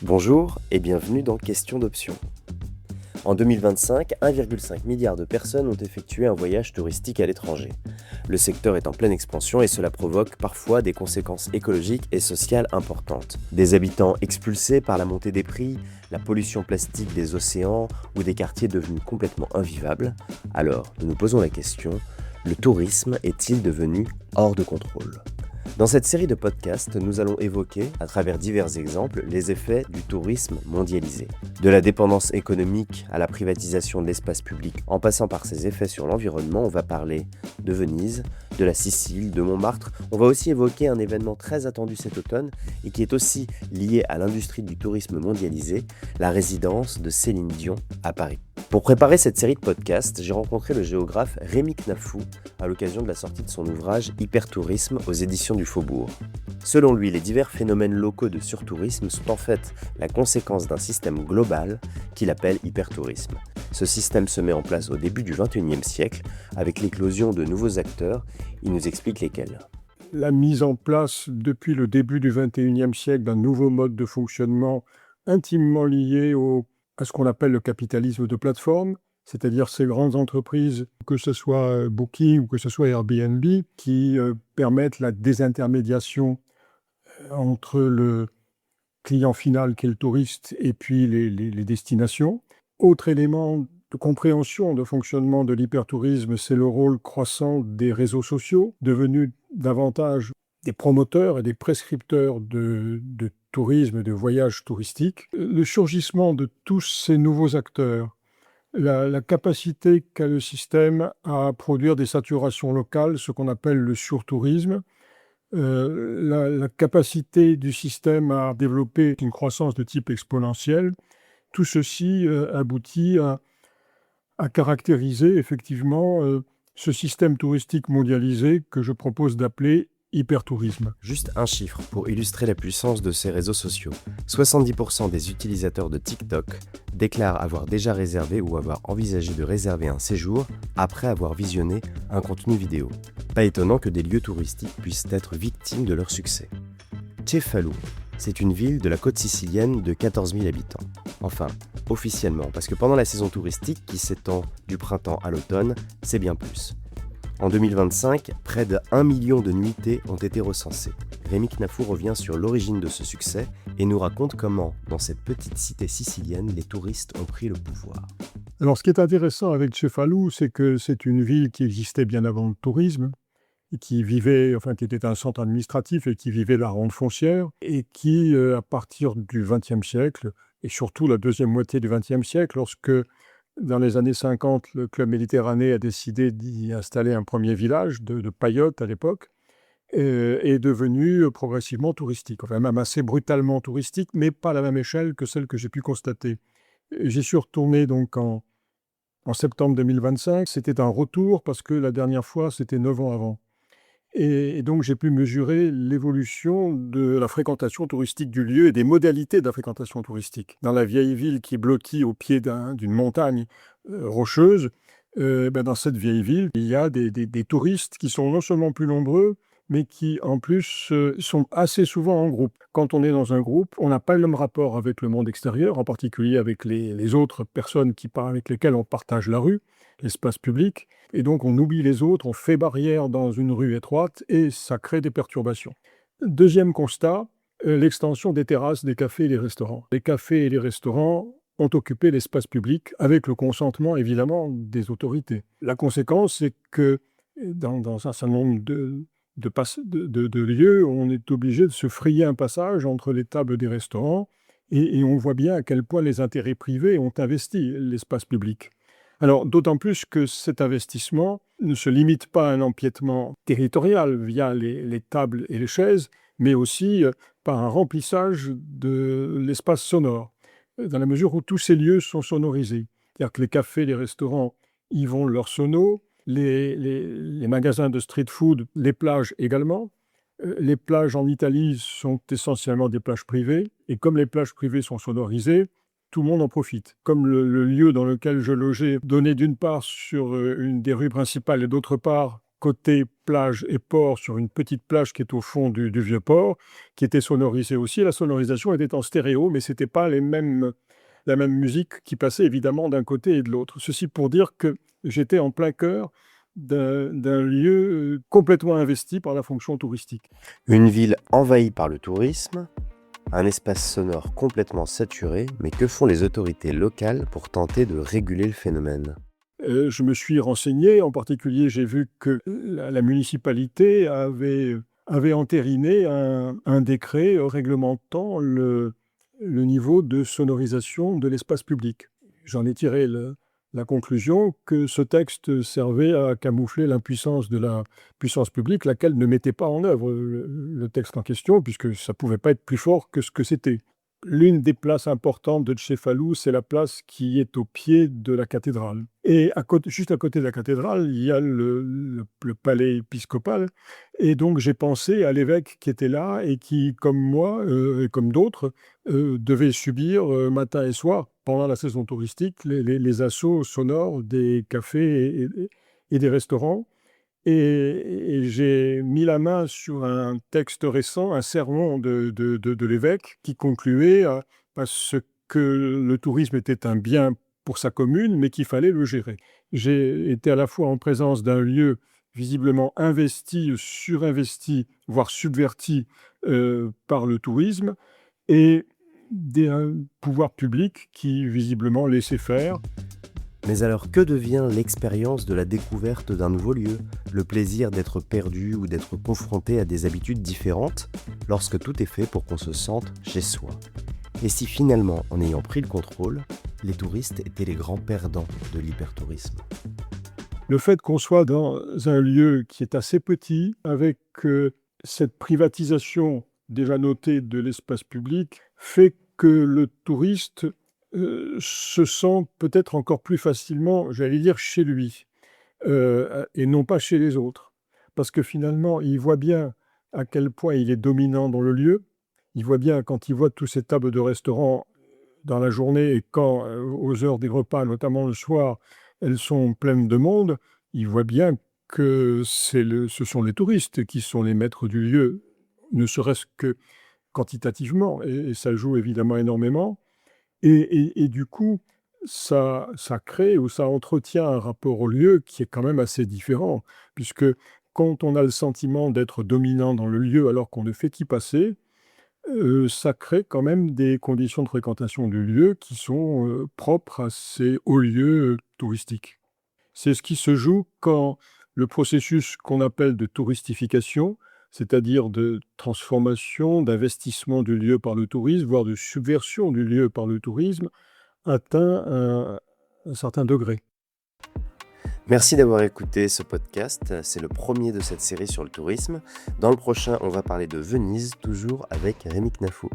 Bonjour et bienvenue dans Question d'options. En 2025, 1,5 milliard de personnes ont effectué un voyage touristique à l'étranger. Le secteur est en pleine expansion et cela provoque parfois des conséquences écologiques et sociales importantes. Des habitants expulsés par la montée des prix, la pollution plastique des océans ou des quartiers devenus complètement invivables. Alors, nous nous posons la question, le tourisme est-il devenu hors de contrôle ? Dans cette série de podcasts, nous allons évoquer, à travers divers exemples, les effets du tourisme mondialisé. De la dépendance économique à la privatisation de l'espace public, en passant par ses effets sur l'environnement, on va parler de Venise, de la Sicile, de Montmartre. On va aussi évoquer un événement très attendu cet automne et qui est aussi lié à l'industrie du tourisme mondialisé, la résidence de Céline Dion à Paris. Pour préparer cette série de podcasts, j'ai rencontré le géographe Rémi Knafou à l'occasion de la sortie de son ouvrage Hypertourisme aux éditions du Faubourg. Selon lui, les divers phénomènes locaux de surtourisme sont en fait la conséquence d'un système global qu'il appelle hypertourisme. Ce système se met en place au début du XXIe siècle avec l'éclosion de nouveaux acteurs. Il nous explique lesquels. La mise en place depuis le début du XXIe siècle d'un nouveau mode de fonctionnement intimement lié à ce qu'on appelle le capitalisme de plateforme, c'est-à-dire ces grandes entreprises, que ce soit Booking ou que ce soit Airbnb, qui permettent la désintermédiation entre le client final qui est le touriste et puis les destinations. Autre élément de compréhension de fonctionnement de l'hypertourisme, c'est le rôle croissant des réseaux sociaux, devenus davantage des promoteurs et des prescripteurs de tourisme et de voyages touristiques. Le surgissement de tous ces nouveaux acteurs, la capacité qu'a le système à produire des saturations locales, ce qu'on appelle le surtourisme, la capacité du système à développer une croissance de type exponentiel, tout ceci aboutit à caractériser effectivement ce système touristique mondialisé que je propose d'appeler hypertourisme. Juste un chiffre pour illustrer la puissance de ces réseaux sociaux. 70% des utilisateurs de TikTok déclarent avoir déjà réservé ou avoir envisagé de réserver un séjour après avoir visionné un contenu vidéo. Pas étonnant que des lieux touristiques puissent être victimes de leur succès. Cefalù, c'est une ville de la côte sicilienne de 14 000 habitants. Enfin, officiellement, parce que pendant la saison touristique qui s'étend du printemps à l'automne, c'est bien plus. En 2025, près de 1 million de nuitées ont été recensées. Rémi Knafou revient sur l'origine de ce succès et nous raconte comment, dans cette petite cité sicilienne, les touristes ont pris le pouvoir. Alors, ce qui est intéressant avec Cefalù, c'est que c'est une ville qui existait bien avant le tourisme, et qui était un centre administratif et qui vivait la rente foncière, et qui, à partir du XXe siècle, et surtout la deuxième moitié du XXe siècle, lorsque dans les années 50, le Club Méditerranée a décidé d'y installer un premier village de paillotes à l'époque, est devenu progressivement touristique, enfin même assez brutalement touristique, mais pas à la même échelle que celle que j'ai pu constater. J'y suis retourné donc en septembre 2025. C'était un retour parce que la dernière fois, c'était 9 ans avant. Et donc, j'ai pu mesurer l'évolution de la fréquentation touristique du lieu et des modalités de la fréquentation touristique. Dans la vieille ville qui est bloquée au pied d'une montagne rocheuse, dans cette vieille ville, il y a des touristes qui sont non seulement plus nombreux, mais qui, en plus, sont assez souvent en groupe. Quand on est dans un groupe, on n'a pas le même rapport avec le monde extérieur, en particulier avec les autres personnes avec lesquelles on partage la rue, l'espace public. Et donc, on oublie les autres, on fait barrière dans une rue étroite et ça crée des perturbations. Deuxième constat, l'extension des terrasses des cafés et des restaurants. Les cafés et les restaurants ont occupé l'espace public avec le consentement, évidemment, des autorités. La conséquence, c'est que dans un certain nombre de lieux, on est obligé de se frayer un passage entre les tables des restaurants et on voit bien à quel point les intérêts privés ont investi l'espace public. Alors, d'autant plus que cet investissement ne se limite pas à un empiètement territorial via les tables et les chaises, mais aussi par un remplissage de l'espace sonore, dans la mesure où tous ces lieux sont sonorisés. C'est-à-dire que les cafés, les restaurants y vont leur sono, les magasins de street food, les plages également. Les plages en Italie sont essentiellement des plages privées, et comme les plages privées sont sonorisées, tout le monde en profite. Comme le lieu dans lequel je logeais donnait d'une part sur une des rues principales et d'autre part côté plage et port sur une petite plage qui est au fond du vieux port, qui était sonorisée aussi. La sonorisation était en stéréo, mais c'était pas la même musique qui passait évidemment d'un côté et de l'autre. Ceci pour dire que j'étais en plein cœur d'un lieu complètement investi par la fonction touristique. Une ville envahie par le tourisme, un espace sonore complètement saturé, mais que font les autorités locales pour tenter de réguler le phénomène ? Je me suis renseigné, en particulier j'ai vu que la municipalité avait entériné un décret réglementant le niveau de sonorisation de l'espace public. J'en ai tiré la conclusion que ce texte servait à camoufler l'impuissance de la puissance publique, laquelle ne mettait pas en œuvre le texte en question, puisque ça ne pouvait pas être plus fort que ce que c'était. L'une des places importantes de Cefalù, c'est la place qui est au pied de la cathédrale. Et juste à côté de la cathédrale, il y a le palais épiscopal. Et donc, j'ai pensé à l'évêque qui était là et qui, comme moi et comme d'autres, devait subir matin et soir, pendant la saison touristique, les assauts sonores des cafés et des restaurants. Et j'ai mis la main sur un texte récent, un sermon de l'évêque, qui concluait parce que le tourisme était un bien pour sa commune, mais qu'il fallait le gérer. J'ai été à la fois en présence d'un lieu visiblement investi, surinvesti, voire subverti par le tourisme, et des pouvoirs publics qui visiblement laissaient faire. Mais alors que devient l'expérience de la découverte d'un nouveau lieu, le plaisir d'être perdu ou d'être confronté à des habitudes différentes, lorsque tout est fait pour qu'on se sente chez soi ? Et si finalement, en ayant pris le contrôle, les touristes étaient les grands perdants de l'hypertourisme ? Le fait qu'on soit dans un lieu qui est assez petit, avec cette privatisation déjà notée de l'espace public, fait que le touriste se sent peut-être encore plus facilement, j'allais dire, chez lui, et non pas chez les autres. Parce que finalement, il voit bien à quel point il est dominant dans le lieu. Il voit bien quand il voit toutes ces tables de restaurants dans la journée et quand, aux heures des repas, notamment le soir, elles sont pleines de monde, il voit bien que ce sont les touristes qui sont les maîtres du lieu, ne serait-ce que quantitativement, et ça joue évidemment énormément. Et du coup, ça crée ou ça entretient un rapport au lieu qui est quand même assez différent, puisque quand on a le sentiment d'être dominant dans le lieu alors qu'on ne fait qu'y passer, ça crée quand même des conditions de fréquentation du lieu qui sont propres à ces hauts lieux touristiques. C'est ce qui se joue quand le processus qu'on appelle de touristification, c'est-à-dire de transformation, d'investissement du lieu par le tourisme, voire de subversion du lieu par le tourisme, atteint un certain degré. Merci d'avoir écouté ce podcast, c'est le premier de cette série sur le tourisme. Dans le prochain, on va parler de Venise, toujours avec Rémi Knafou.